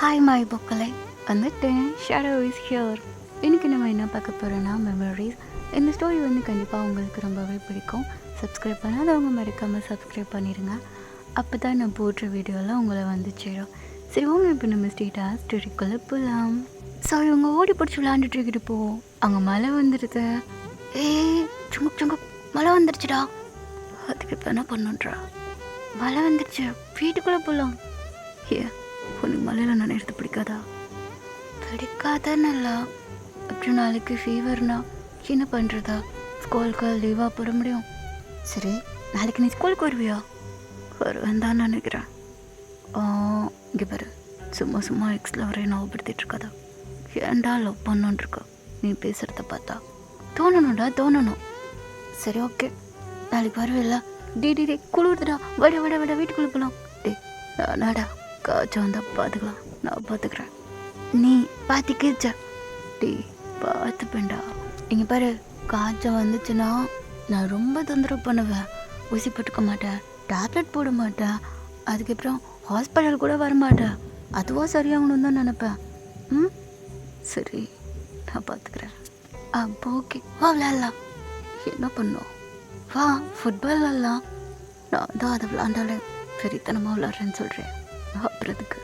Hi my புக்களை வந்துட்டேன். Shadow is here. இன்றைக்கி நம்ம என்ன பார்க்க போகிறோன்னா மெமரிஸ். இந்த ஸ்டோரி கண்டிப்பாக உங்களுக்கு ரொம்பவே பிடிக்கும். சப்ஸ்கிரைப் பண்ணாதவங்க மறக்காமல் சப்ஸ்கிரைப் பண்ணிடுங்க. அப்போ தான் நான் போடுற வீடியோவில் உங்களை சேரும். சரி இப்போ நம்ம ஸ்டோரிக்குள்ளே போகலாம். ஸோ இவங்க ஓடி பிடிச்சி விளாண்டுட்டு இருக்கிட்டு அங்கே மழை வந்துடுது. சுங்குக் சுங்குக் மழை வந்துடுச்சுடா. அதுக்கு இப்போ என்ன பண்ணுன்றா? மழை வந்துடுச்சு, வீட்டுக்குள்ளே போகலாம். உனக்கு மழையில் நினைறது பிடிக்காதா? பிடிக்காதன்னு அப்புறம் நாளைக்கு ஃபீவர்னா என்ன பண்ணுறதா? ஸ்கூலுக்கு லீவாக போட முடியும். சரி, நாளைக்கு நீ ஸ்கூலுக்கு வருவியா? வருவேன் தான் நினைக்கிறேன். இங்கே பாரு, சும்மா சும்மா எக்ஸில் வரைய ஞாபகப்படுத்திட்டு இருக்காதா? ஏன்டா லவ் பண்ணுன்ருக்க? நீ பேசுகிறத பார்த்தா தோணணும். சரி ஓகே, நாளைக்கு வருவில்ல? டே குளிர்துடா, வட வீட்டுக்குள்ளே போகலாம். நாடா காய்ச்சல் வந்தால் பார்த்துக்கலாம், நான் பார்த்துக்கிறேன். நீ பார்த்துக்கிச்சா? பார்த்துப்பேன்டா. இங்கே பாரு, காய்ச்சல் வந்துச்சுன்னா நான் ரொம்ப தொந்தரவு பண்ணுவேன். ஊசி போட்டுக்க மாட்டேன், டேப்லெட் போட மாட்டேன், அதுக்கப்புறம் ஹாஸ்பிட்டல் கூட வரமாட்டேன். அதுவாக சரியாகணும் தான் நினப்பேன். சரி, நான் பார்த்துக்கிறேன். அப்போ ஓகே, வா விளையாடலாம். என்ன பண்ணோம்? வா ஃபுட்பால் விளாட்லாம். நான் தான் அதை விளாண்டாலே சரித்தனமாக விளாட்றேன்னு சொல்கிறேன். அப்புறத்துக்கு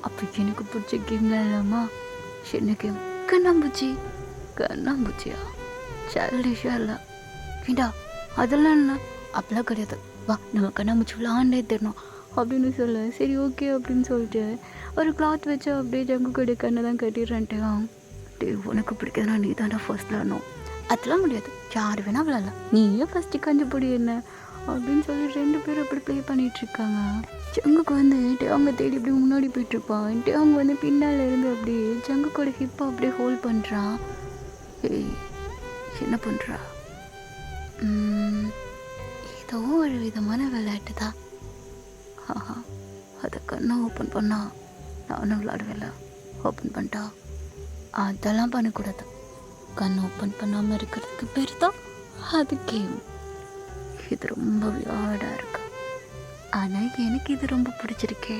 அப்போ எனக்கு பிடிச்ச கேம்லாம் இல்லாமா? என்ன கேம்? கண்ணாம்பூச்சியா? சைல்டிஷாக இல்லை ஏண்டா, அதெல்லாம் என்ன? அப்படிலாம் கிடையாது. வா நம்ம கண்ணாம்பூச்சி விளாண்டே தரணும் அப்படின்னு சொல்ல. சரி ஓகே அப்படின்னு சொல்லிட்டு ஒரு கிளாத் வச்சு அப்படியே ஜங்கு கடை கண்ணை தான் கட்டிடுறேன்ட்டேன். உனக்கு பிடிக்காதுன்னா நீ தாண்டா ஃபர்ஸ்ட் விளாடணும். அதெல்லாம் முடியாது, யார் வேணா விளாட்லாம், நீயே ஃபஸ்ட்டு கண்டுபிடி என்ன அப்படின்னு சொல்லி 2 பேரும் அப்படி ப்ளே பண்ணிகிட்ருக்காங்க. ஜங்குக்கு அவங்க தேடி இப்படி முன்னாடி போயிட்டுருப்பான். அவங்க பின்னால் இருந்து அப்படியே ஜங்குக்கோட ஹிப்பை அப்படியே ஹோல்ட் பண்ணுறான். என்ன பண்ணுறா? ஏதோ ஒரு விதமான விளையாட்டு தான். அதை கண்ணை ஓப்பன் பண்ணா நானும் விளையாடுவேல. ஓப்பன் பண்ணிட்டா அதெல்லாம் பண்ணக்கூடாது. கண்ணை ஓப்பன் பண்ணாமல் இருக்கிறதுக்கு பேர் தான் அது கேம். இது ரொம்ப வியாடாக இருக்கு, ஆனால் எனக்கு இது ரொம்ப பிடிச்சிருக்கே.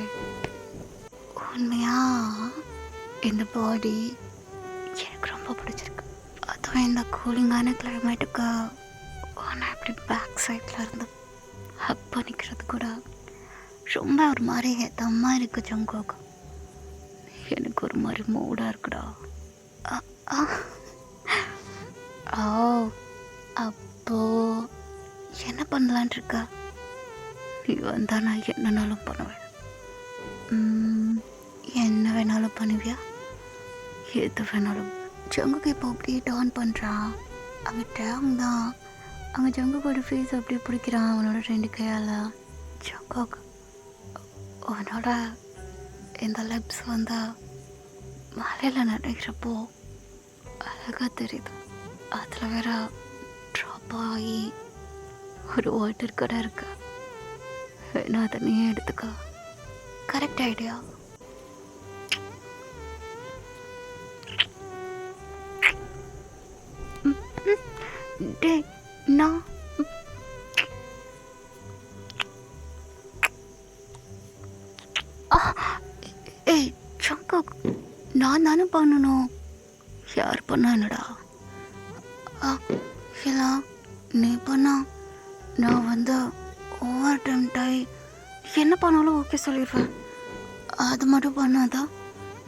உண்மையா இந்த பாடி எனக்கு ரொம்ப பிடிச்சிருக்கு. அதுவும் இந்த கூலிங்கான கிளைமேட்டுக்கு நான் இப்படி பேக் சைடில் இருந்து ஹக் பண்ணிக்கிறது கூட ரொம்ப ஒரு மாதிரி தம்மா இருக்குது. ஜங்கோக்கு எனக்கு ஒரு மாதிரி மூடாக இருக்குடா. அப்போ என்ன பண்ணலான் இருக்க? நீ வந்தால் நான் என்னன்னாலும் பண்ணுவேன். என்ன வேணாலும் பண்ணுவியா? எது வேணாலும். ஜங்குக்கு இப்போ அப்படியே டர்ன் பண்ணுறான். அவன் டேங் தான். அவன் ஜங்குக்கோட ஃபேஸ் அப்படியே பிடிக்கிறான் அவனோட 2 கையால். ஜங்குக்கு அவனோட இந்த லிப்ஸ் மலையில் நினைக்கிறப்போ அழகாக தெரியுது. அதில் வேற ட்ராப் ஆகி ஒரு வாட்டர் கடை இருக்கு. நான் அதை நீ எடுத்துக்க. Correct idea. டே நான் சங்கக் நான் தானே பண்ணணும். யார் பண்ணா என்னடா? இல்லை நீ பண்ணா. நான் ஓவர் டைம்டாய் என்ன பண்ணாலும் ஓகே சொல்லிடுவேன். அது மட்டும் பண்ணாதா?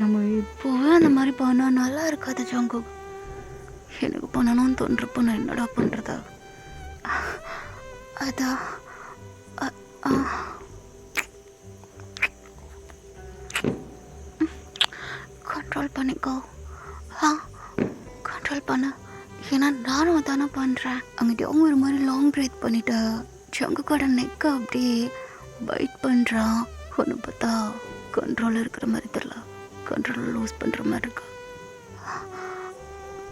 நம்ம இப்போவே அந்த மாதிரி பண்ணால் நல்லா இருக்காது ஜங்கு. எனக்கு பண்ணணும்னு தோன்றப்போ நான் என்னடா பண்ணுறதா? அதான் கண்ட்ரோல் பண்ணிக்கோ. கண்ட்ரோல் பண்ண. ஏன்னா நானும் அதானே பண்ணுறேன். அங்கிட்ட அவங்க ஒரு மாதிரி லாங் ப்ரீத் பண்ணிவிட்டு ஜங்குக்கோட நெக்கை அப்படியே பைட் பண்ணுறான். ஒன்று பார்த்தா கண்ட்ரோலில் இருக்கிற மாதிரி தெரியல, கண்ட்ரோலில் லூஸ் பண்ணுற மாதிரி இருக்கு.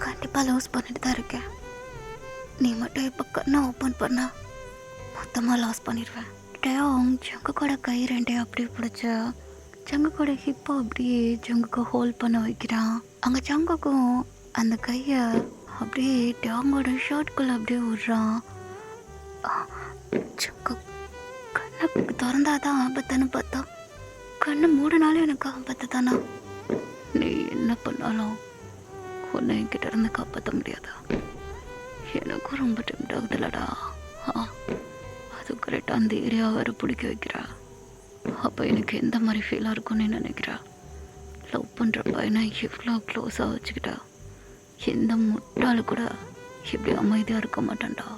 கண்டிப்பாக லூஸ் பண்ணிட்டு தான் இருக்கேன். நீ மட்டும் இப்போ கண்ணை ஓப்பன் பண்ணா மொத்தமாக லாஸ் பண்ணிடுவேன். ஜங்குக்கோட கை 2 அப்படியே பிடிச்ச ஜங்குக்கோட ஹிப்பை அப்படியே ஜங்குக்கு ஹோல்ட் பண்ண வைக்கிறான். அங்கே ஜங்குக்கும் அந்த கையை அப்படியே டேங்கோட ஷர்ட்குள்ளே அப்படியே விடுறான். கண்ணை திறந்தாதான் ஆபத்துன்னு பார்த்தா கண்ணை மூடினாலும் எனக்கு ஆபத்து தானா? நீ என்ன பண்ணாலும் உன்னை என்கிட்ட இருந்து காப்பாற்ற முடியாதா? எனக்கும் ரொம்ப டெம்ட் ஆகுதுலடா. அது கரெக்டாக அந்த ஏரியா வேறு பிடிக்க வைக்கிறா. அப்போ எனக்கு எந்த மாதிரி ஃபீலாக இருக்கும்னு நினைக்கிறா? லவ் பண்ணுற பையனை எவ்வளோ க்ளோஸாக வச்சுக்கிட்டா எந்த முட்டாளு கூட இப்படி அமைதியாக இருக்க மாட்டான்டா.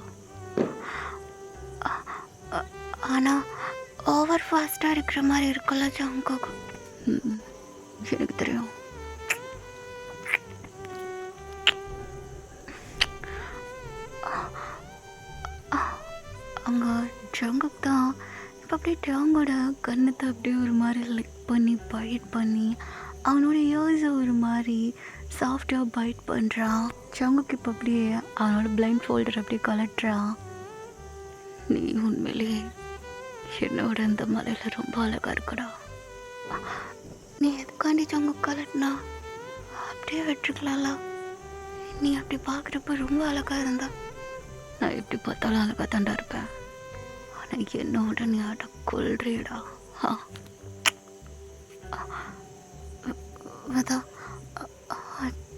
ஆனால் ஓவர் ஃபாஸ்ட்டாக இருக்கிற மாதிரி இருக்குல்ல ஜாங்கோக்? எனக்கு தெரியும். அங்கே ஜாங்கோக் தான் இப்போ அப்படியே டாங்கோட கண்ணத்தை அப்படியே ஒரு மாதிரி லிக் பண்ணி பைட் பண்ணி அவனோட இயர்ஸை ஒரு மாதிரி சாஃப்டாக பைட் பண்ணுறான். ஜாங்கோக் இப்போ அப்படியே அவனோட பிளைண்ட் ஃபோல்டர் அப்படியே கலட்டுறான். நீ உண்மையிலேயே என்னோட இந்த மலையில் ரொம்ப அழகாக இருக்கடா. நீ எதுக்காண்டி ஜாங்கோக் கலட்டினா? அப்படியே விட்டுருக்கலாம்ல. நீ அப்படி பார்க்குறப்ப ரொம்ப அழகாக இருந்தா. நான் எப்படி பார்த்தாலும் அழகாக தாண்டா இருப்பேன். ஆனால் என்னோட நீ ஆட்ட கொள்றியடா.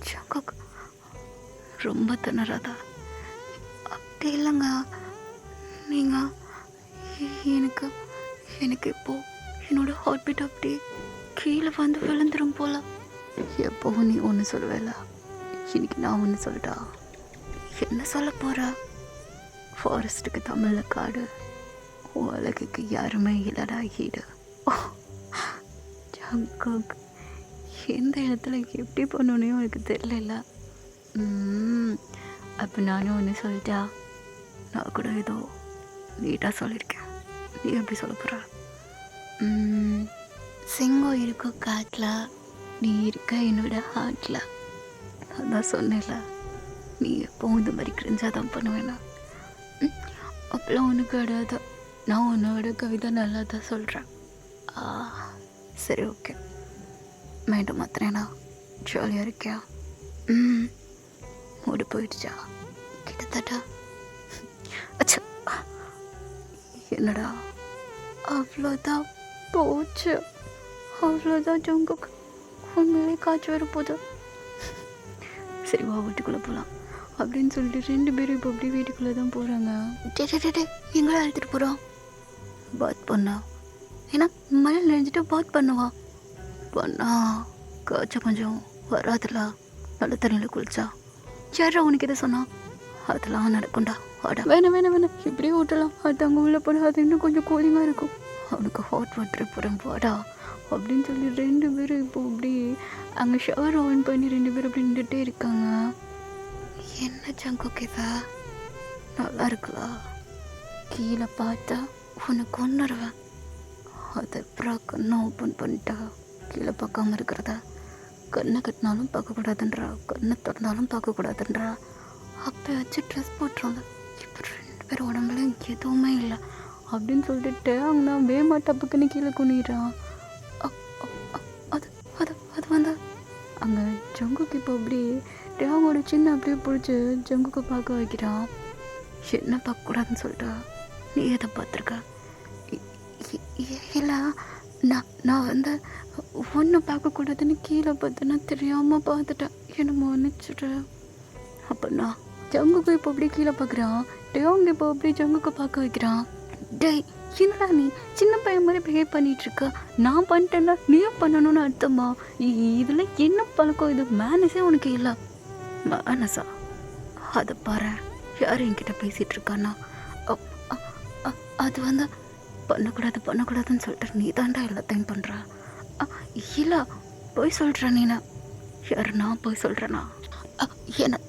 ஜாங்கோக் ரொம்ப திணறாதா? அப்படி இல்லைங்க. நீங்கள் எனக்கு எனக்கு இப்போ என்னோட ஹார்ட் பீட் அப்படியே கீழே வந்து விழுந்துடும் போல. எப்போவும் நீ ஒன்று சொல்லுவேல, இன்னைக்கு நான் ஒன்று சொல்லிட்டா. என்ன சொல்ல போகிறா? ஃபாரஸ்ட்டுக்கு தமிழில் காடு, உலகுக்கு யாருமே இல்லடா ஈடு. ஜாங்கோக் எந்த இடத்துல எப்படி பண்ணணும்னே உனக்கு தெரியல. அப்போ நானும் ஒன்று சொல்லிட்டா. நான் கூட ஏதோ நீட்டாக சொல்லியிருக்கேன். நீ எப்படி சொல்ல போகிற? சிங்கம் இருக்க காட்டில், நீ இருக்க என்னோட ஹார்ட்டில். நான் தான் சொன்னேன்ல, நீ எப்போவும் இந்த மாதிரி கிரிஞ்சாக தான் பண்ணுவேண்ணா. அப்போலாம் ஒன்று கிடையாது. நான் உன்னோட கவிதை நல்லா தான் சொல்கிறேன். சரி, ஓகே. மைண்டு மாத்திரேண்ணா. ஜாலியாக இருக்கியா? மூடு போயிடுச்சா கிட்டத்தட்ட? அச்சா, என்னடா அவ்வளோதான் போச்சு. அவ்வளோதான் ஜாங்கோக், உண்மையிலே காய்ச்சி வர போதும். சரி வா, வீட்டுக்குள்ளே போகலாம் அப்படின்னு சொல்லிட்டு 2 பேரும் இப்போ அப்படியே வீட்டுக்குள்ளே தான் போகிறாங்க. எங்களை அழைச்சிட்டு போகிறோம்? பாத் பண்ணா? ஏன்னா மழையில் நினைஞ்சிட்டு பாத் பண்ணுவா. பண்ணா காய்ச்சல் கொஞ்சம் வராதுல, நல்ல தண்ணியில் குளிச்சா. யாரா உனக்கு எதை சொன்னா? அதெல்லாம் நடக்கும்டா. வேணாம் வேணாம் வேணாம், இப்படியே ஓட்டலாம். அது அங்கே உள்ள போனால் அது இன்னும் கொஞ்சம் கூலிங்காக இருக்கும். அவனுக்கு ஹாட் வாட்டர் போகிறேன் வாடா அப்படின்னு சொல்லி 2 பேரும் இப்போ அப்படி அங்கே ஷவர் ஆன் பண்ணி 2 பேரும் அப்படி நின்றுட்டே இருக்காங்க. என்ன ஜாங்கோக் இதா நல்லா இருக்குல்ல? கீழே பார்த்தா உன்னை கொன்னுருவேன். அதை அப்புறம் கண்ணை ஓப்பன் பண்ணிட்டா கீழே பார்க்காம இருக்கிறதா? கண்ணை கட்டினாலும் பார்க்கக்கூடாதுன்றா, கண்ணை திறந்தாலும் பார்க்கக்கூடாதுன்றா. அப்போ வச்சு ட்ரெஸ் போட்டுருவாங்க. இப்போ 2 பேர் உடம்புல எதுவுமே இல்லை அப்படின்னு சொல்லிட்டு அங்கே நான் வேமா டப்புக்குன்னு கீழே குனிறான். அது அது அது வந்து அங்கே ஜங்குக்கு இப்போ அப்படி டேவோட சின்ன அப்படியே பிடிச்சி ஜங்குக்கு பார்க்க வைக்கிறான். என்ன பார்க்கக்கூடாதுன்னு சொல்லிட்டா? நீ எதை பார்த்துருக்க? இல்லை, நான் வந்து ஒன்று பார்க்கக்கூடாதுன்னு கீழே பார்த்தேன்னா தெரியாமல் பார்த்துட்டேன், என்ன மன்னிச்சுட்டு. அப்படின்னா ஜங்குக்கு இப்போ அப்படியே கீழே பார்க்குறான். டேவங்க இப்போ அப்படியே ஜங்குக்கு பார்க்க வைக்கிறான். டேய், என்னடா நீ சின்ன பையன் மாதிரி பிஹேவ் பண்ணிகிட்ருக்க? நான் பண்ணிட்டேன்னா நீயும் பண்ணணும்னு அர்த்தமா? இதில் என்ன பழக்கம்? இது மேனஸே உனக்கு இல்லை. மேனஸா? அதை பாரு, யார் என்கிட்ட பேசிகிட்டு இருக்கான்னா? அது வந்து பண்ணக்கூடாதுன்னு சொல்லிட்டு நீ தாண்டா எல்லாத்தையும் பண்ணுறா. இல்லை, போய் சொல்கிற நீனா? யார் நான் போய் சொல்கிறேன்னா?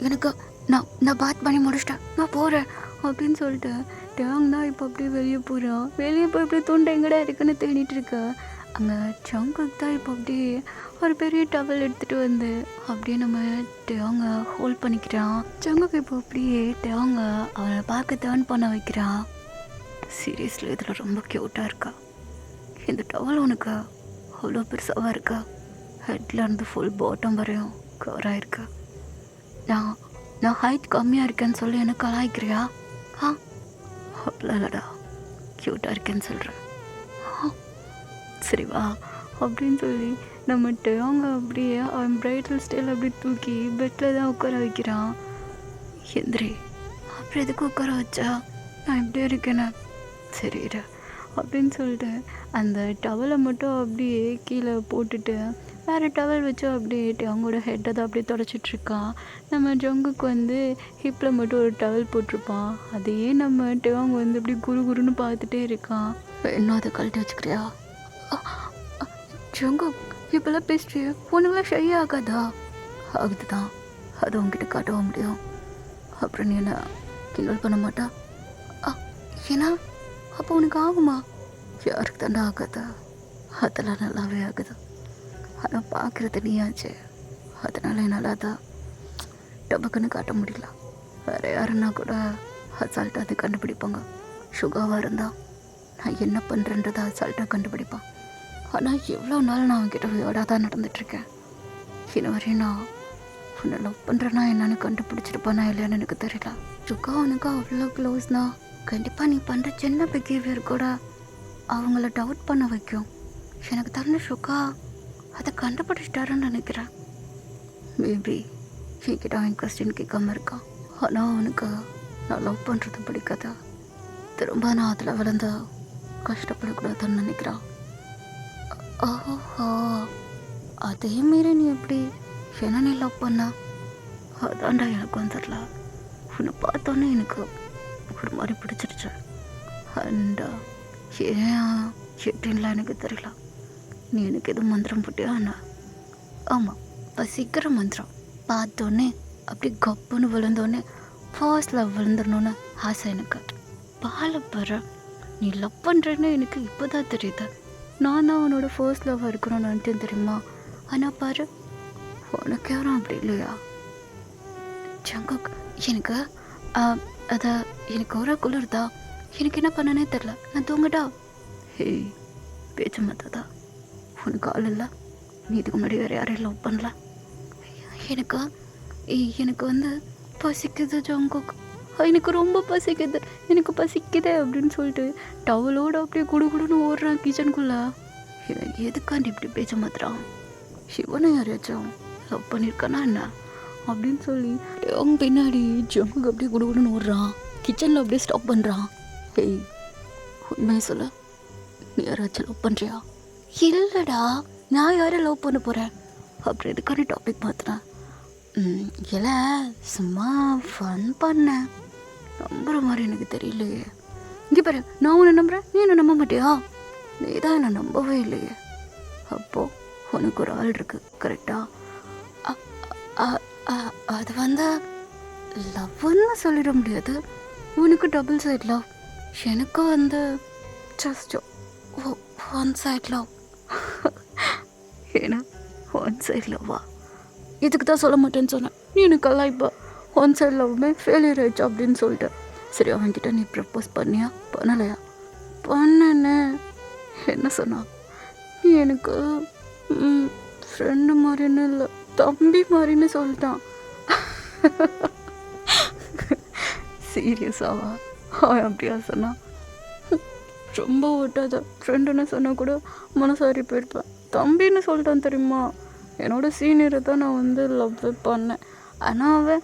எனக்கு நான் பாத் பண்ணி முடிச்சிட்டேன், நான் போகிறேன் அப்படின்னு சொல்லிட்டு டேங் தான் இப்போ அப்படியே வெளியே போகிறான். வெளியே போய் அப்படியே தொண்டை எங்கடா இருக்குன்னு தேடிட்டு இருக்க. அங்கே ஜங்குக்கு தான் இப்போ அப்படியே ஒரு பெரிய டவல் எடுத்துகிட்டு வந்து அப்படியே நம்ம டேங்க ஹோல்ட் பண்ணிக்கிறான். ஜங்குக்கு இப்போ அப்படியே டேங்க அவனை பார்க்க டேர்ன் பண்ண வைக்கிறான். சீரியஸ்லி இதில் ரொம்ப க்யூட்டாக இருக்கா. இந்த டவல் உனக்கு அவ்வளோ பெருசாக இருக்கா? ஹெட்டில் இருந்து ஃபுல் பாட்டம் வரையும் கவர் ஆகிருக்கா. நான் ஹைட் கம்மியாக இருக்கேன்னு சொல்லி எனக்கு கலாய்க்கிறியா? அப்படிலாம் இல்லைடா, க்யூட்டாக இருக்கேன்னு சொல்கிறேன். சரி வா, அப்படின்னு சொல்லி நம்மகிட்ட அவங்க அப்படியே அவன் பிரைடல் ஸ்டைல் அப்படி தூக்கி பெட்டில் தான் உட்கார வைக்கிறான். எந்திரி, அப்புறம் எதுக்கு உட்கார வச்சா, நான் இப்படி இருக்கேனே, சரி இரு அப்படின்னு சொல்லிட்டு அந்த டவலை மட்டும் அப்படியே கீழே போட்டுட்டு வேறு டவல் வச்சு அப்படியே அவங்களோட ஹெட்டை தான் அப்படியே தொடச்சிட்ருக்கான். நம்ம ஜங்குக்கு வந்து ஹிப்பில் மட்டும் ஒரு டவல் போட்டிருப்பான். அதையே நம்ம அவங்க வந்து அப்படி குரு குருன்னு பார்த்துட்டே இருக்கான். இன்னும் அதை கழட்டி வச்சுக்கிறியா? ஜங்கு, இப்போல்லாம் பேசுறிய, உனக்குலாம் ஷை ஆகாதா? ஆகுது தான், அது உங்ககிட்ட காட்டவும் முடியும். அப்புறம் நீ என்ன கிண்டல் பண்ண மாட்டா? ஏன்னா அப்போ உனக்கு ஆகுமா? யாருக்கு தாண்டா ஆகாதா? அதெல்லாம் நல்லாவே ஆகுது. ஆனால் பார்க்குறது நீயாச்சு, அதனால் என்னால் அதான் டபக்குன்னு காட்ட முடியல. வேறு யாருன்னா கூட அசால்ட்டாக அதை கண்டுபிடிப்பாங்க. சுகாவாக இருந்தால் நான் என்ன பண்ணுறேன்றதை அசால்ட்டாக கண்டுபிடிப்பான். ஆனால் எவ்வளோ நாள் நான் அவன்கிட்ட விளையாடாக தான் நடந்துகிட்ருக்கேன். இன்ன வரையும் நான் உன்னை லவ் பண்ணுறேன்னா என்னென்னு கண்டுபிடிச்சிருப்பானா இல்லையான்னு எனக்கு தெரியல. சுகா உனக்கு அவ்வளோ க்ளோஸ்னா கண்டிப்பாக நீ பண்ணுற சின்ன பிஹேவியர் கூட அவங்கள டவுட் பண்ண வைக்கும். எனக்கு தெரிஞ்ச சுகா அதை கண்டுபிடிச்சிட்டாருன்னு நினைக்கிறேன். மேபி என்கிட்ட அவன் கொஸ்டின் கேட்காம இருக்கான். ஆனால் அவனுக்கு நான் லவ் பண்ணுறது பிடிக்காதா, திரும்ப நான் அதில் விழுந்த கஷ்டப்படக்கூடாதுன்னு நினைக்கிறான். ஓஹோ, அதே மாரி நீ எப்படி என்ன நீ லவ் பண்ண? அதான்டா எனக்கு வந்துடல. உன்னை பார்த்தோன்னே எனக்கு ஒரு மாதிரி பிடிச்சிருச்சு. அண்ட் ஏன் எப்படின்லாம் எனக்கு தெரியல. நீ எனக்கு எதுவும் மந்திரம் போட்டியா? ஆமாம், பசிக்கிற மந்திரம். பார்த்தோன்னே அப்படி கப்புன்னு விழுந்தோடனே ஃபர்ஸ்ட் லவ் விழுந்துடணுன்னு ஆசை எனக்கு. பாலை பாரு, நீ லவ் பண்ணுறேன்னு எனக்கு இப்போ தான் தெரியுது. நான் தான் உன்னோட ஃபர்ஸ்ட் லவ் இருக்கணும்னு நினைட்டேன் தெரியுமா? ஆனால் பாரு, உனக்கு யாரும் அப்படி இல்லையா? ஜங்குக், எனக்கு அதை எனக்கு ஒரு குளிர்தா, எனக்கு என்ன பண்ணனே தெரில, நான் தூங்கட்டா? ஹே, பேச்சு மாத்தாதா, உனக்கு ஆள் இல்லை, நீ இதுக்கு முன்னாடி வேறு யாரையும் லவ் பண்ணல. எனக்கு வந்து பசிக்குது ஜங்குக், எனக்கு ரொம்ப பசிக்குது, எனக்கு பசிக்குது அப்படின்னு சொல்லிட்டு டவலோடு அப்படியே குடுகுடுன்னு ஓடுறான் கிச்சனுக்குள்ளே. எதுக்காண்டி இப்படி பேச்ச மாத்துறான்? சிவனை யாரையாச்சும் லவ் பண்ணியிருக்கானா என்ன அப்படின்னு சொல்லி அவங்க பின்னாடி ஜங்குக்கு அப்படியே குடுகுடுன்னு ஓடுறான். கிச்சனில் அப்படியே ஸ்டாப் பண்ணுறான். ஹேய், உண்மையை சொல்ல, நீ யாராச்சும் லவ் பண்ணுறியா? இல்லைடா, நான் யாரை லவ் பண்ண போகிறேன் அப்படி எதுக்கான டாபிக் மாற்றினேன்? இல்லை, சும்மா ஃபன் பண்ணேன். நம்புகிற மாதிரி எனக்கு தெரியலையே. இங்கே பாரு, நான் உன்னை நம்புகிறேன், நீ என்ன நம்ப மாட்டியா? நீ தான் என்னை நம்பவே இல்லையே. அப்போது உனக்கு ஒரு ஆள் இருக்கு, கரெக்டா? அது வந்து லவ்னு சொல்லிட முடியாது. உனக்கு டபுள் சைட் லவ், எனக்கு வந்து ஜஸ்ட் ஒன் சைட் லவ். ஏன்னா ஒன் சைட் லவ்வா? இதுக்கு தான் சொல்ல மாட்டேன்னு சொன்னேன். நீ எனக்கெல்லாம் இப்போ ஒன் சைட் லவ்வுமே ஃபெயிலியர் ஆயிடுச்சு அப்படின்னு சொல்லிட்டு. சரி, அவன்கிட்ட நீ ப்ரப்போஸ் பண்ணியா பண்ணலையா? பண்ணேன்னு என்ன சொன்னா? நீ எனக்கு ஃப்ரெண்டு மாதிரின்னு இல்லை, தம்பி மாதிரின்னு சொல்லிட்டான். சீரியஸாவா? அவன் அப்படியா சொன்னான்? ரொம்ப ஓட்டாத, ஃப்ரெண்டுன்னு சொன்னால் கூட மனசாரி போயிருப்பேன். தம்பின்னு சொல்லிட்டான் தெரியுமா? என்னோட சீனியரை தான் நான் வந்து லவ் பண்ணேன். ஆனால் அவன்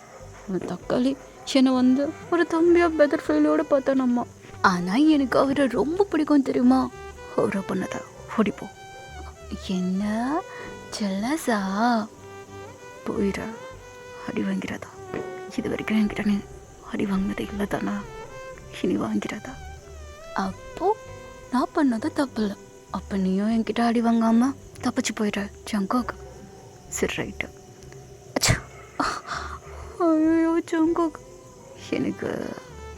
தக்காளி என்னை வந்து ஒரு தம்பியாக பெதர் ஃபீலோடு பார்த்தேன் நம்ம. ஆனால் எனக்கு அவரை ரொம்ப பிடிக்கும் தெரியுமா? அவரை பண்ணதா ஓடிப்போம். என்ன ஜெலஸா? போயிட அடி வாங்கிறதா? இது வரைக்கும் என்கிட்ட நீ அடி வாங்கினது இல்லை தானா? இனி வாங்கிறதா? அப்போது நான் பண்ணது தப்பு இல்லை. அப்போ நீயும் என்கிட்ட அடி வாங்காமல் தப்பிச்சு போயிட ஜங்குக். சரி, ரைட்டு. ஐயோ ஜங்குக், எனக்கு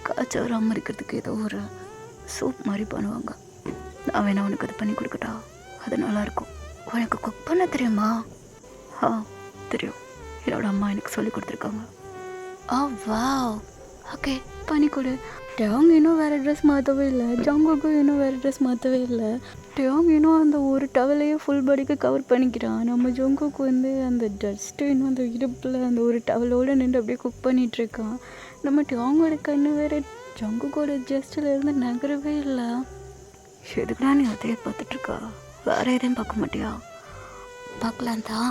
காய்ச்சல் வராமல் இருக்கிறதுக்கு ஏதோ ஒரு சூப் மாதிரி பண்ணுவாங்க. நான் வேணா உனக்கு அது பண்ணி கொடுக்கட்டா? அது நல்லாயிருக்கும். உனக்கு குக் பண்ண தெரியுமா? தெரியும், என்னோட அம்மா எனக்கு சொல்லி கொடுத்துருக்காங்க. வா, ஓகே, பண்ணி கொடு. டேங் இன்னும் வேறு ட்ரெஸ் மாற்றவே இல்லை, ஜங்குக்கும் இன்னும் வேறு ட்ரெஸ் மாற்றவே இல்லை. டேங் இன்னும் அந்த ஒரு டவலையே ஃபுல் பாடிக்கு கவர் பண்ணிக்கிறான். நம்ம ஜங்குக்கு வந்து அந்த டஸ்ட்டு இன்னும் அந்த இடுப்பில் அந்த ஒரு டவலோடு நின்று அப்படியே குக் பண்ணிகிட்ருக்கான். நம்ம டேங்கோட கண்ணு வேறு ஜங்குக்கோட ஜஸ்ட்டில் இருந்து நகரவே இல்லை. எதுக்குலாம் நீ அதையே பார்த்துட்ருக்கா? வேறு எதையும் பார்க்க மாட்டியா? பார்க்கலாம் தான்,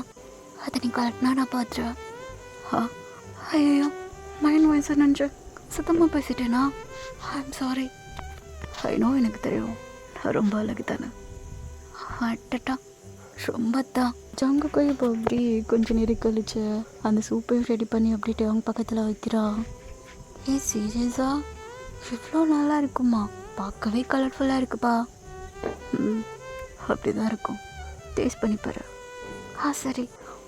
அதை நீ கரெக்ட்னா நான் பார்த்துறேன். ஐயோ, மைண்ட் வாய்ஸை நினச்சி சுத்தமாக பேசிட்டேனா? I am sorry. ஐநோ, எனக்கு தெரியும் நான் ரொம்ப அழகு தானே. அட்டட்டா, ரொம்ப தான். ஜங்குக்கு இப்போ அப்படி கொஞ்சம் நேரம் கழிச்சு அந்த சூப்பையும் ரெடி பண்ணி அப்படின்ட்டு அவங்க பக்கத்தில் வைக்கிறா. சீரியஸா இவ்வளோ நல்லா இருக்குமா? பார்க்கவே கலர்ஃபுல்லாக இருக்குப்பா. அப்படி தான் இருக்கும், டேஸ்ட் பண்ணி பாரு. சரி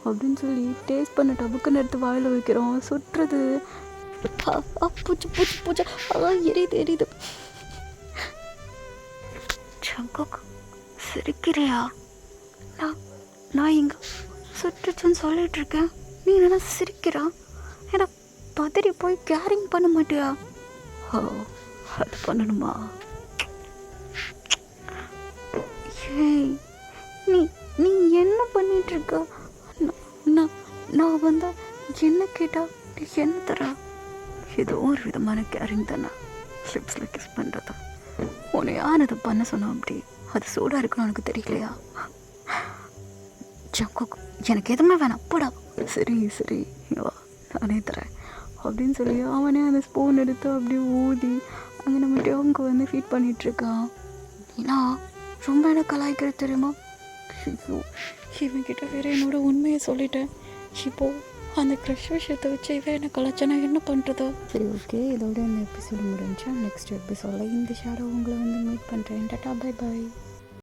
அப்படின்னு சொல்லி டேஸ்ட் பண்ண டபுக்குன்னு எடுத்து வாயில் வைக்கிறோம். சுட்டுறது பூச்சி பூச்சி பூச்சா எரியுது எரியுது. ஜங்குக், சிரிக்கிறியா? நான் இங்கே சுட்டுச்சுன்னு சொல்லிட்டு இருக்கேன், நீ என்ன சிரிக்கிறா? ஏன்னா பதறி போய் கேரிங் பண்ண மாட்டியா? அது பண்ணணுமா? ஏய், நீ நீ என்ன பண்ணிட்டு இருக்க? நான் வந்து என்ன கேட்டா நீ என்ன தரா? ஏதோ ஒரு விதமான கேரிங் தானே, லிப்ஸில் கிஸ் பண்ணுறதா? உன்னை யார் அதை பண்ண சொன்னா? அப்படி அது சூடாக இருக்குன்னு உனக்கு தெரியலையா? ஜங்குக், எனக்கு எதுவுமே வேணாம், போடா. சரி சரி வா, நானே தரேன் அப்படின்னு சொல்லி அவனே அந்த ஸ்பூன் எடுத்து அப்படியே ஊதி அங்கே நம்ம அவங்க வந்து ஃபீட் பண்ணிகிட்ருக்கான். ஏன்னா ரொம்ப எனக்கு கலாய்க்கிறது தெரியுமா? ஐயோ, இவன்கிட்ட வேறு என்னோட உண்மையை சொல்லிட்டேன். இப்போது அந்த க்ரஷ் விஷயத்தை வச்சு இவன் என்ன கலாச்சா என்ன பண்ணுறது? சரி, ஓகே, இதோட இந்த எபிசோடு முடிஞ்சா நெக்ஸ்ட் எபிசோடில் இந்த ஷேடோ உங்களை வந்து மீட் பண்ணுறேன். Tata, bye bye.